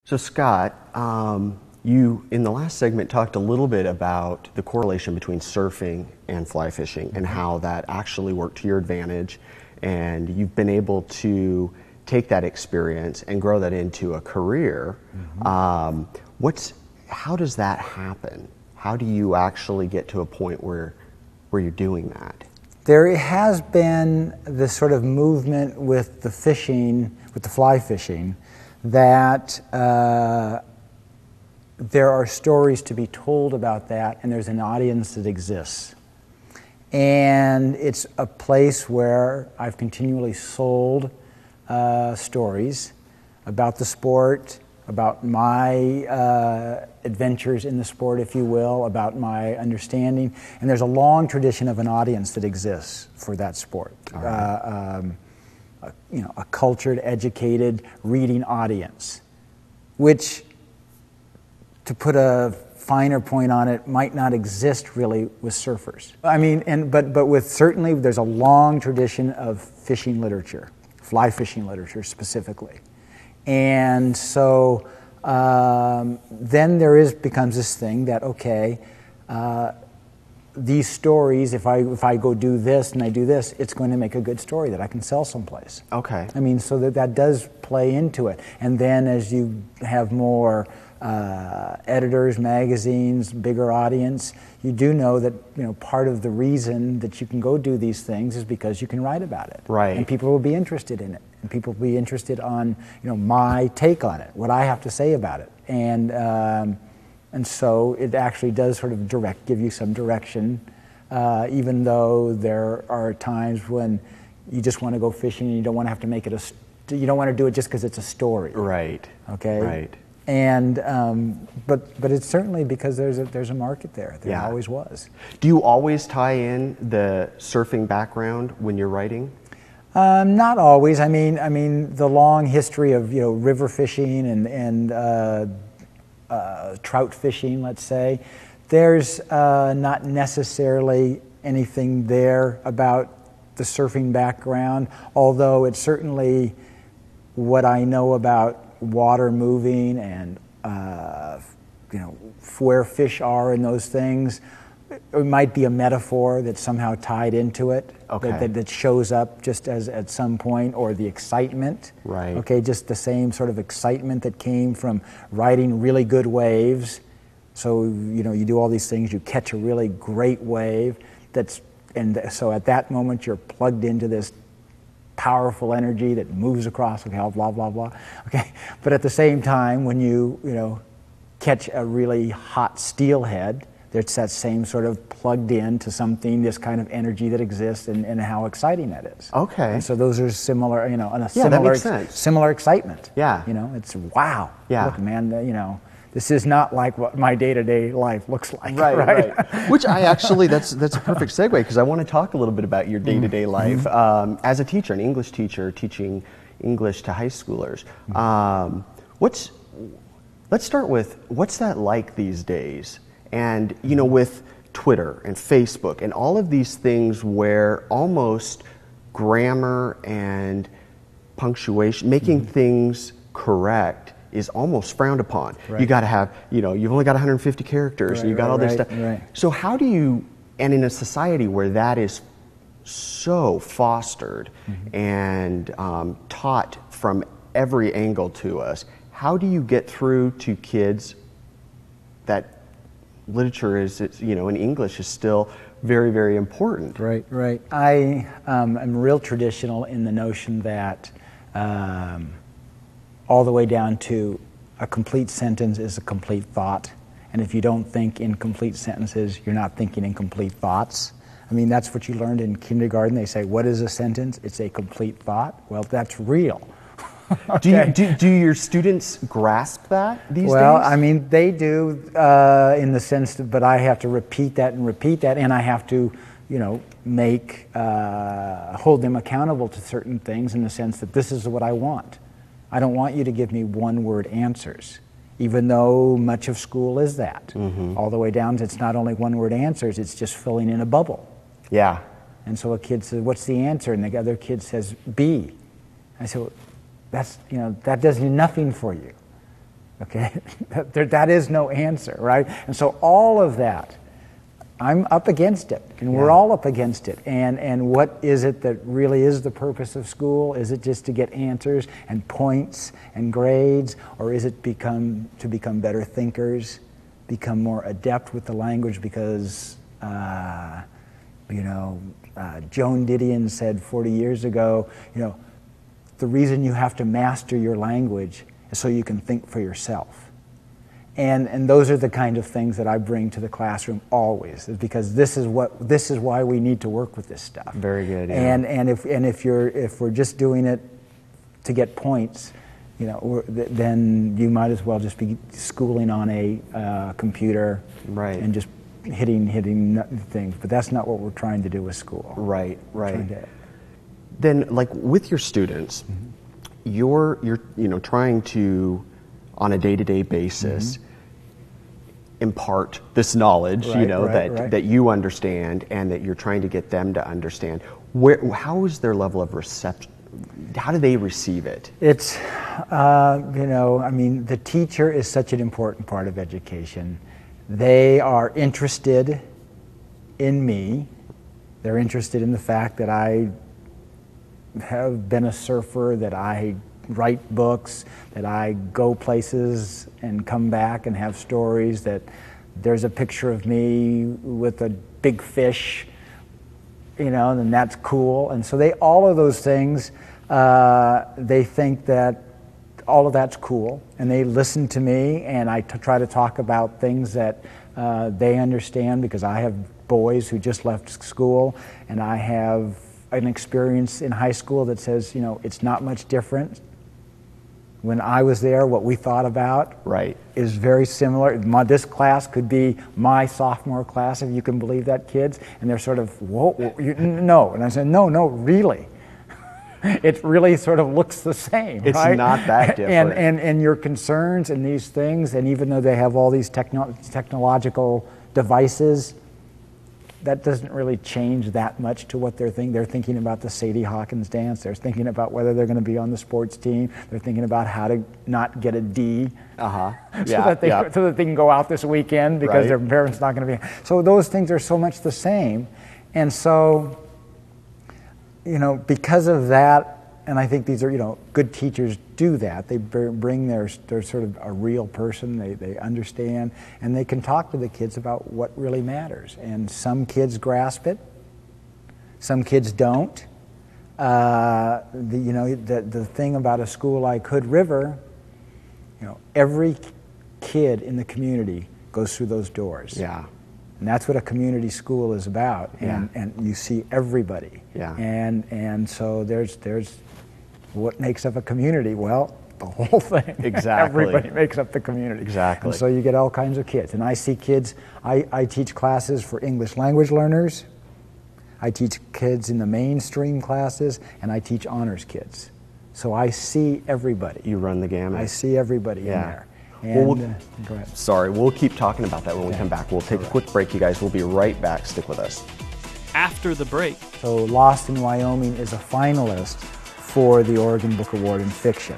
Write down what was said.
So Scott, you in the last segment talked a little bit about the correlation between surfing and fly fishing and how that actually worked to your advantage, and you've been able to take that experience and grow that into a career. How does that happen? How do you actually get to a point where you're doing that? There has been this sort of movement with the fishing, with the fly fishing, that there are stories to be told about that, and there's an audience that exists. And it's a place where I've continually sold stories about the sport, about my adventures in the sport, if you will, about my understanding. And there's a long tradition of an audience that exists for that sport. A cultured, educated, reading audience, which, to put a finer point on it, might not exist really with surfers. I mean, but with certainly there's a long tradition of fishing literature, fly fishing literature specifically. And so then becomes this thing that, okay, these stories, if I go do this and I do this, it's going to make a good story that I can sell someplace. Okay. I mean, so that does play into it. And then as you have more editors, magazines, bigger audience, you do know that part of the reason that you can go do these things is because you can write about it. Right. And people will be interested in it. And people will be interested on my take on it, what I have to say about it. And so it actually does sort of give you some direction, even though there are times when you just want to go fishing and you don't want to have to make it you don't want to do it just because it's a story. Right. Okay. Right. And but it's certainly because there's a market there. There always was. Do you always tie in the surfing background when you're writing? Not always. I mean, the long history of river fishing and trout fishing, let's say, there's not necessarily anything there about the surfing background, although it's certainly what I know about water moving and where fish are and those things. It might be a metaphor that's somehow tied into it, okay, that shows up just as at some point, or the excitement. Right. Okay, just the same sort of excitement that came from riding really good waves. So you do all these things, you catch a really great wave. So at that moment you're plugged into this powerful energy that moves across. Blah blah blah. Okay, but at the same time, when you catch a really hot steelhead, there's that same sort of plugged in to something, this kind of energy that exists, and how exciting that is. Okay. And so those are similar, and that makes sense. Similar excitement. Yeah. It's wow. Yeah. Look, man, this is not like what my day-to-day life looks like. Right. Which I actually, that's a perfect segue, because I want to talk a little bit about your day-to-day life as a teacher, an English teacher, teaching English to high schoolers. Let's start with, what's that like these days? And, with Twitter and Facebook and all of these things where almost grammar and punctuation, making things correct, is almost frowned upon. Right. You got to have, you've only got 150 characters, and you got all this stuff. Right. So how do you, and in a society where that is so fostered and taught from every angle to us, how do you get through to kids that literature is, in English is still very, very important? Right. I am real traditional in the notion that all the way down to a complete sentence is a complete thought. And if you don't think in complete sentences, you're not thinking in complete thoughts. I mean, that's what you learned in kindergarten. They say, what is a sentence? It's a complete thought. Well, that's real. Okay. Do your students grasp that these days? Well, I mean, they do in the sense that, but I have to repeat that, and I have to, hold them accountable to certain things in the sense that this is what I want. I don't want you to give me one-word answers, even though much of school is that. All the way down to, it's not only one-word answers, it's just filling in a bubble. Yeah. And so a kid says, what's the answer? And the other kid says, B. I said, well, that does nothing for you. Okay, that is no answer, right? And so all of that, I'm up against it, and we're all up against it. And what is it that really is the purpose of school? Is it just to get answers and points and grades, or is it to become better thinkers, become more adept with the language? Because Joan Didion said 40 years ago, the reason you have to master your language is so you can think for yourself. And those are the kind of things that I bring to the classroom always, is because this is why we need to work with this stuff. Very good. Yeah. And if we're just doing it to get points, then you might as well just be schooling on a computer, right, and just hitting things. But that's not what we're trying to do with school. Right. Then, like with your students, you're trying to, on a day-to-day basis, impart this knowledge, that you understand and that you're trying to get them to understand. How is their level of reception? How do they receive it? It's, the teacher is such an important part of education. They are interested in me. They're interested in the fact that I have been a surfer, that I write books, that I go places and come back and have stories, that there's a picture of me with a big fish, and that's cool. And so all of those things, they think that all of that's cool, and they listen to me, and I try to talk about things that they understand, because I have boys who just left school, and I have an experience in high school that says, it's not much different. When I was there, what we thought about is very similar. This class could be my sophomore class, if you can believe that, kids. And they're sort of, whoa, no. And I said, no, really. It really sort of looks the same, It's right? not that different. And your concerns and these things, and even though they have all these technological devices, that doesn't really change that much to what they're thinking. They're thinking about the Sadie Hawkins dance. They're thinking about whether they're going to be on the sports team. They're thinking about how to not get a D, so that they can go out this weekend because their parents not going to be. So those things are so much the same, and so because of that. And I think these are, good teachers do that. They bring their sort of a real person. They understand, and they can talk to the kids about what really matters. And some kids grasp it, some kids don't. The thing about a school like Hood River, every kid in the community goes through those doors. Yeah. And that's what a community school is about. Yeah. And you see everybody. Yeah. And so there's what makes up a community? Well, the whole thing. Exactly. Everybody makes up the community. Exactly. And so you get all kinds of kids. And I see kids, I teach classes for English language learners. I teach kids in the mainstream classes, and I teach honors kids. So I see everybody. You run the gamut. I see everybody in there. And, go ahead. Sorry, we'll keep talking about that when we come back. We'll take a quick break, you guys. We'll be right back. Stick with us. After the break. So Lost in Wyoming is a finalist for the Oregon Book Award in Fiction.